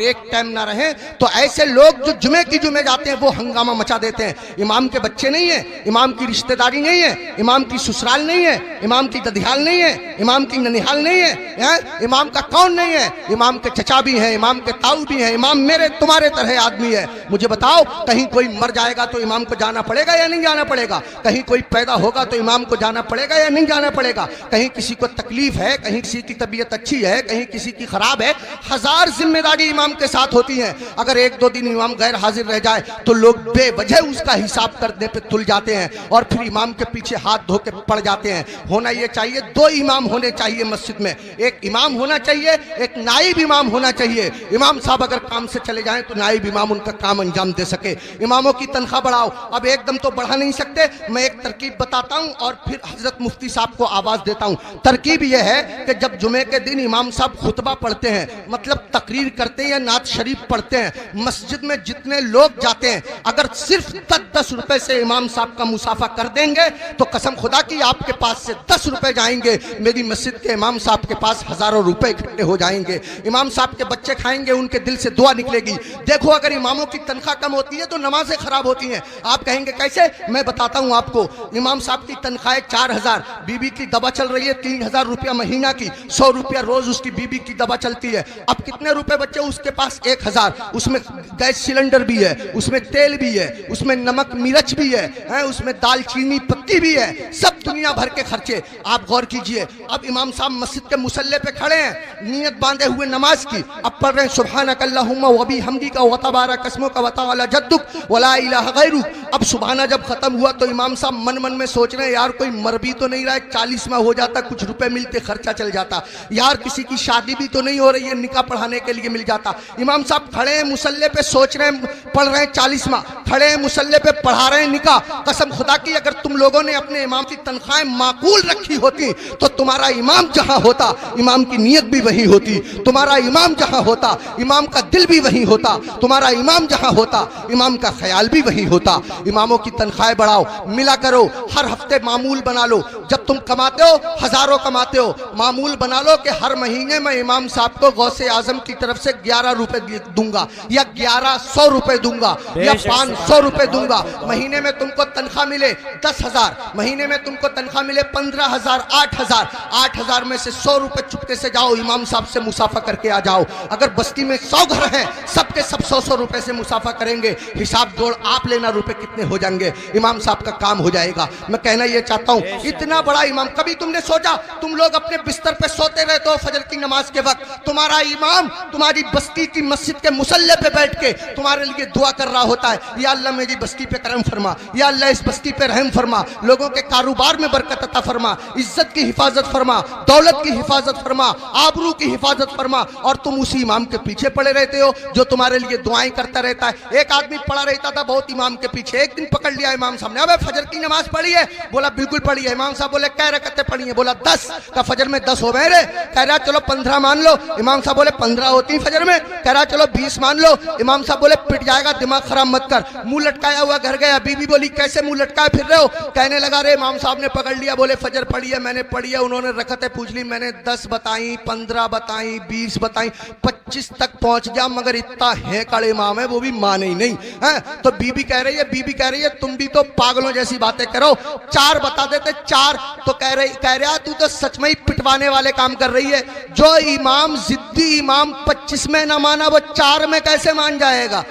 अगर एक टाइम ना रहे तो ऐसे लोग जो जुमे की जुमे जाते हैं वो हंगामा मचा देते हैं। इमाम के बच्चे नहीं है, इमाम की रिश्तेदारी नहीं है, इमाम की ससुराल नहीं है, इमाम की ददियाल नहीं है, इमाम की ननिहाल नहीं है, इमाम का कौन नहीं है, इमाम के चचा भी हैं, इमाम के ताऊ भी हैं, इमाम मेरे तुम्हारे तरह आदमी है। मुझे बताओ, कहीं कोई मर जाएगा तो इमाम को जाना पड़ेगा या नहीं जाना पड़ेगा? कहीं कोई पैदा होगा तो इमाम को जाना पड़ेगा या नहीं जाना पड़ेगा? कहीं किसी को तकलीफ है, कहीं किसी की तबीयत अच्छी है, कहीं किसी की खराब है, हजार जिम्मेदारी इमाम के साथ होती है। अगर एक दो दिन इमाम गैर हाजिर रह जाए तो लोग बेवजह उसका हिसाब करने पे तुल जाते हैं और फिर इमाम के पीछे हाथ धो के पड़ जाते हैं। होना ये चाहिए, दो इमाम होने चाहिए मस्जिद में, एक इमाम होना चाहिए, एक नाइब इमाम होना चाहिए। इमाम साहब अगर काम से चले जाएं तो नाइब इमाम उनका काम अंजाम दे सके। इमामों की तनख्वाह बढ़ाओ। अब एकदम तो बढ़ा नहीं सकते, मैं एक तरकीब बताता हूं और फिर हजरत मुफ्ती साहब को आवाज देता हूं। तरकीब यह है कि जब जुमे के दिन इमाम साहब खुतबा पढ़ते हैं, मतलब तकरीर करते हैं या नात शरीफ पढ़ते हैं, मस्जिद में जितने लोग जाते हैं अगर सिर्फ 10-10 रुपए से इमाम साहब का मुसाफा कर देंगे तो कसम खुदा की आपके पास से 10 रुपए जाएंगे, मेरी मस्जिद के इमाम साहब के पास हजारों रुपए इकट्ठे हो जाएंगे। इमाम साहब के बच्चे खाएंगे, उनके दिल से दुआ निकलेगी। देखो, अगर इमामों की तनख्वाह कम होती है तो नमाजें खराब होती हैं। आप कहेंगे कैसे? मैं बताता हूं आपको। इमाम साहब की तनख्वाह 4000, बीबी की दवा चल रही है 3000 रुपया महीना की, 100 रुपया रोज उसकी बीबी की दवा चलती है। अब कितने रुपए बच्चे उसके पास? 1000। उसमें गैस सिलेंडर भी है, उसमें तेल भी है, उसमें नमक मिर्च भी है, उसमें दालचीनी पत्ती भी है, सब दुनिया भर के खर्चे। आप गौर कीजिए, अब इमाम साहब मस्जिद के मुसल्ले पे खड़े हैं, नियत बांधे हुए नमाज की, अब पढ़ रहे हैं सुब्हानक अल्लाहुम्मा व बिहम्दिका व तबारक अस्मुका व तआला जद्दुक व ला इलाहा गैरुक। अब सुबहाना जब खत्म हुआ तो इमाम साहब मन मन में सोच रहे हैं, यार कोई मर भी तो नहीं रहा है, 40वां हो जाता, कुछ रुपए मिलते, खर्चा चल जाता, यार किसी की शादी भी तो नहीं हो रही है, निकाह पढ़ाने के लिए मिल जाता। इमाम साहब खड़े हैं मुसल्ले पे, सोच रहे हैं, पढ़ रहे हैं 40वां, खड़े हैं मुसल्ले पे, पढ़ा रहे हैं निकाह। कसम खुदा की अगर तुम लोगों ने अपने इमाम की तनख्वाहें माकूल रखी होती तो तुम्हारा इमाम जहां होता इमाम की नीयत भी वही होती, तुम्हारा इमाम जहां होता इमाम का दिल भी वही होता, तुम्हारा इमाम जहां होता इमाम का ख्याल भी वही होता। इमामों की तनख्वाहें बढ़ाओ, मिला करो, हर हफ्ते मामूल बना लो। जब तुम कमाते हो, हजारों कमाते हो, मामूल बना लो कि हर महीने मैं इमाम साहब को गौसे आजम की तरफ से 11 रुपए दूंगा या 1100 रुपए दूंगा या 500 रुपए दूंगा। महीने में तुमको तनख्वाह मिले 10,000, महीने में तुमको तनख्वाह मिले 15,000, 8,000, 8,000 में से 100 रुपए चुपके से जाओ इमाम साहब से मुसाफा करके आ जाओ। अगर बस्ती में 100 घर हैं, सबके सब 100-100 रुपए से मुसाफा करेंगे, हिसाब जोड़ आप लेना रुपए कितने हो जाएंगे, इमाम साहब का काम हो जाएगा। मैं कहना ये चाहता हूँ, इतना बड़ा इमाम, कभी तुमने सोचा तुम लोग अपने बिस्तर पे सोते रहते हो फजर की नमाज के वक्त, तुम्हारा इमाम तुम्हारी बस्ती की मस्जिद के मुसल्ले पे बैठ के तुम्हारे लिए दुआ कर रहा होता है, या अल्लाह मेरी बस्ती पे करम फरमा, या अल्लाह इस बस्ती पे रहम फरमा, लोगों के कारोबार में बरकत अता फरमा, इज्जत की हिफाजत फरमा, दौलत की हिफाजत फरमा, आबरू की हिफाजत फरमा। और तुम उसी इमाम के पीछे पड़े रहते हो जो तुम्हारे लिए दुआएं करता रहता है। एक आदमी पड़ा रहता था बहुत इमाम के पीछे, एक दिन पकड़ लिया इमाम साहब ने, अबे फजर की नमाज पढ़ी है? बोला बिल्कुल पढ़ी है। इमाम साहब बोले कै रकअतें पढ़ी है? बोला 10। का फजर में 10 हो गए रे? कह रहा चलो 15 मान लो। इमाम साहब बोले 15 होती फजर में? कह रहा चलो 20 मान लो। इमाम साहब बोले पिट जाएगा, दिमाग खराब मत कर। मुंह लटकाया हुआ घर गया, बीबी बोली कैसे मुंह लटकाए फिर रहे हो? कहने लगा रे इमाम साहब ने पकड़ लिया, बोले फजर पढ़ी है? मैंने पढ़ी है। उन्होंने रकअतें पूछ ली, मैंने 10 बताई, 15 बताई, 20 बताई, 25 तक पहुंच गया, मगर इतना है कड़े इमाम है वो भी माने ही नहीं है। तो बीबी कह रही है तुम भी तो पागलों जैसी बातें करो, 4 बता देते 4। तो कह रहा तू तो सच में ही पिटवाने वाले काम कर रही है। जो इमाम जिद्दी इमाम 25 में ना माना वो 4 में कैसे मान जाएगा?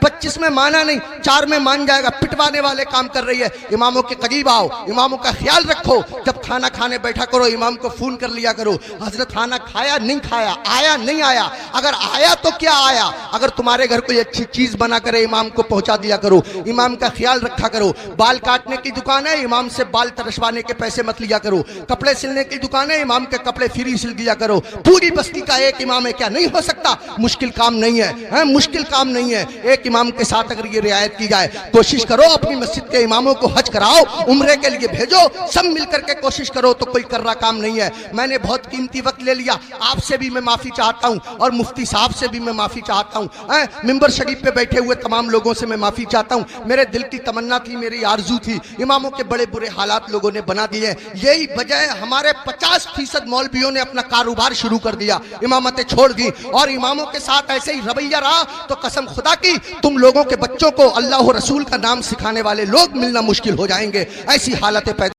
25 में माना नहीं, 4 में मान जाएगा। पिटवाने वाले काम कर रही है। इमामों के करीब आओ, इमामों का ख्याल रखो। जब खाना खाने बैठा करो इमाम को फोन कर लिया करो, हजरत खाना खाया नहीं खाया, आया नहीं आया, अगर आया तो क्या आया। अगर तुम्हारे घर कोई अच्छी चीज बना करे इमाम को पहुंचा दिया करो, इमाम का ख्याल रखा करो। बाल काटने की दुकान है, इमाम से बाल तरशवाने के पैसे मत लिया करो। कपड़े सिलने की दुकान है, इमाम के कपड़े फ्री सिल दिया करो। पूरी बस्ती का एक इमाम है, क्या नहीं हो सकता? मुश्किल काम नहीं है, मुश्किल काम नहीं है। एक इमाम के साथ अगर ये रियायत की जाए। कोशिश करो अपनी मस्जिद के इमामों को हज कराओ, उम्रे के लिए भेजो, सब मिलकर के कोशिश करो, तो कोई कर रहा काम नहीं है। मैंने बहुत कीमती वक्त ले लिया, आपसे भी मैं माफी चाहता हूं और मुफ्ती साहब से भी मैं माफी चाहता हूं, मिंबर शरीफ पे बैठे हुए तमाम लोगों से मैं माफी चाहता हूं। मेरे दिल की तमन्ना थी, मेरी आरजू थी, इमामों के बड़े बुरे हालात लोगों ने बना दिए। यही वजह हमारे 50% मौलवियों ने अपना कारोबार शुरू कर दिया, इमामतें छोड़ दी, और इमामों के साथ ऐसे ही रवैया रहा तो कसम खुदा की तुम लोगों के बच्चों को अल्लाह और रसूल का नाम सिखाने वाले लोग मिलना मुश्किल हो जाएंगे। ऐसी हालतें पैदा